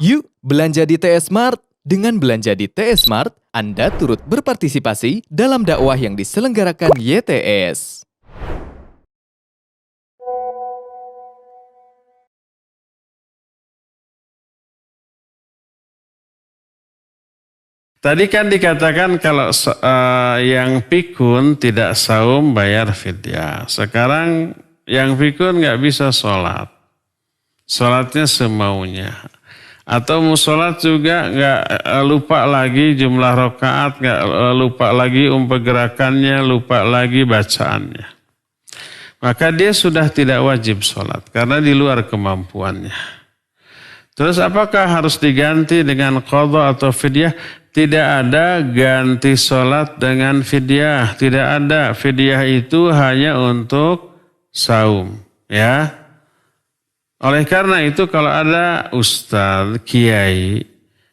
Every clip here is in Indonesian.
Yuk belanja di TS Mart. Dengan belanja di TS Mart, Anda turut berpartisipasi dalam dakwah yang diselenggarakan YTS. Tadi kan dikatakan kalau yang pikun tidak saum bayar fidyah. Sekarang yang pikun nggak bisa sholat. Sholatnya semaunya. Atau mau sholat juga nggak lupa lagi jumlah rakaat, nggak lupa lagi gerakannya, lupa lagi bacaannya. Maka dia sudah tidak wajib sholat karena di luar kemampuannya. Terus apakah harus diganti dengan qadha atau fidyah? Tidak ada ganti sholat dengan fidyah. Tidak ada. Fidyah itu hanya untuk saum. Ya. Oleh karena itu kalau ada ustadz, kiai,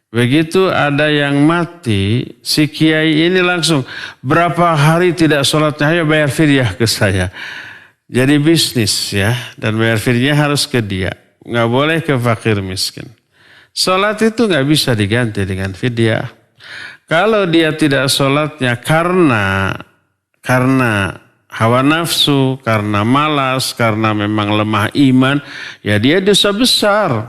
begitu ada yang mati, si kiai ini langsung berapa hari tidak sholatnya, ayo bayar fidyah ke saya. Jadi bisnis ya, dan bayar fidyah harus ke dia. Nggak boleh ke fakir miskin. Sholat itu nggak bisa diganti dengan fidyah. Kalau dia tidak sholatnya karena hawa nafsu, karena malas, karena memang lemah iman, ya dia dosa besar.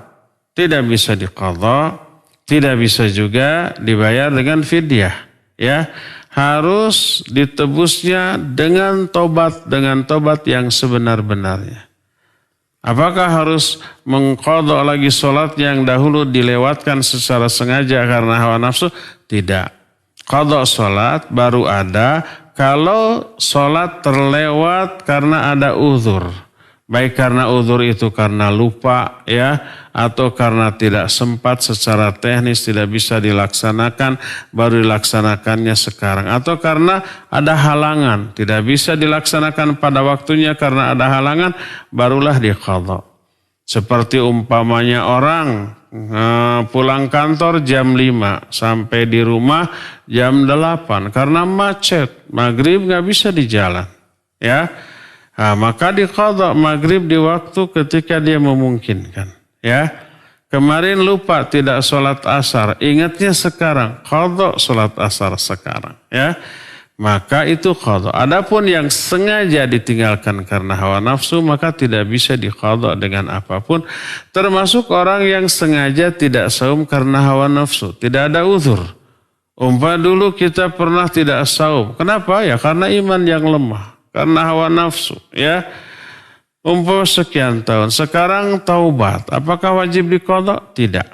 Tidak bisa diqadha, tidak bisa juga dibayar dengan fidyah. Ya, harus ditebusnya dengan tobat yang sebenar-benarnya. Apakah harus mengqadha lagi sholat yang dahulu dilewatkan secara sengaja karena hawa nafsu? Tidak. Qadha sholat baru ada kalau sholat terlewat karena ada uzur. Baik karena uzur itu karena lupa ya, atau karena tidak sempat secara teknis tidak bisa dilaksanakan, baru dilaksanakannya sekarang. Atau karena ada halangan, tidak bisa dilaksanakan pada waktunya karena ada halangan, barulah diqadha. Seperti umpamanya orang pulang kantor jam 5 sampai di rumah jam 8 karena macet, maghrib nggak bisa di jalan. Ya. Nah, maka diqadha maghrib di waktu ketika dia memungkinkan. Ya, kemarin lupa tidak sholat asar, ingatnya sekarang, qadha sholat asar sekarang. Ya, maka itu qadha. Adapun yang sengaja ditinggalkan karena hawa nafsu, maka tidak bisa diqadha dengan apapun. Termasuk orang yang sengaja tidak saum karena hawa nafsu, tidak ada uzur. Dulu kita pernah tidak saum. Kenapa? Ya karena iman yang lemah. Karena hawa nafsu, ya. Sekian tahun. Sekarang taubat. Apakah wajib diqadha? Tidak.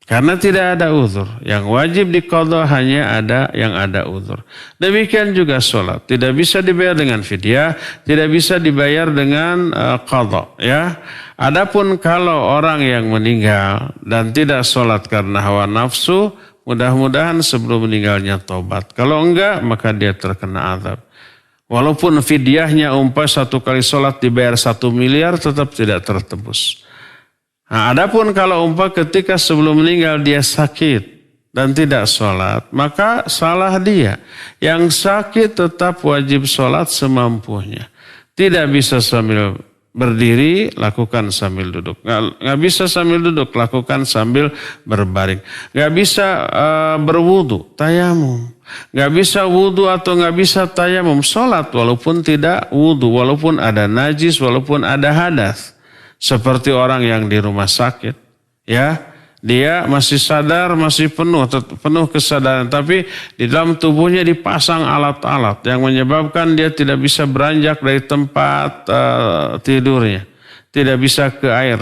Karena tidak ada uzur. Yang wajib diqadha hanya ada yang ada uzur. Demikian juga sholat. Tidak bisa dibayar dengan fidyah. Tidak bisa dibayar dengan qadha, ya. Adapun kalau orang yang meninggal dan tidak sholat karena hawa nafsu, mudah-mudahan sebelum meninggalnya taubat. Kalau enggak, maka dia terkena azab. Walaupun fidyahnya satu kali sholat dibayar 1 miliar tetap tidak tertebus. Nah, adapun kalau ketika sebelum meninggal dia sakit dan tidak sholat, maka salah dia. Yang sakit tetap wajib sholat semampunya. Tidak bisa sambil berdiri, lakukan sambil duduk. Nggak bisa sambil duduk, lakukan sambil berbaring. Nggak bisa berwudu, tayamum. Nggak bisa wudu atau nggak bisa tayamum, sholat walaupun tidak wudu, walaupun ada najis, walaupun ada hadas. Seperti orang yang di rumah sakit, ya, dia masih sadar, masih penuh kesadaran, tapi di dalam tubuhnya dipasang alat-alat yang menyebabkan dia tidak bisa beranjak dari tempat tidurnya. Tidak bisa ke air,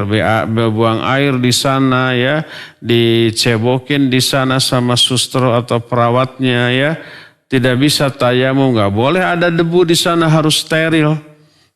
buang air di sana ya, dicebokin di sana sama suster atau perawatnya ya. Tidak bisa tayamum, nggak boleh ada debu di sana, harus steril.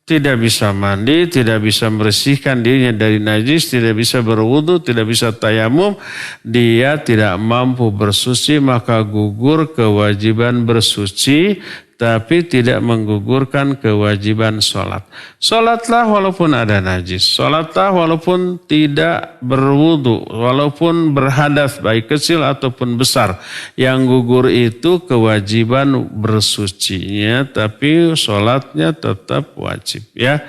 Tidak bisa mandi, tidak bisa membersihkan dirinya dari najis, tidak bisa berwudu, tidak bisa tayamum. Dia tidak mampu bersuci, maka gugur kewajiban bersuci, tapi tidak menggugurkan kewajiban sholat. Sholatlah walaupun ada najis. Sholatlah walaupun tidak berwudu, walaupun berhadas baik kecil ataupun besar. Yang gugur itu kewajiban bersucinya, tapi sholatnya tetap wajib. Ya.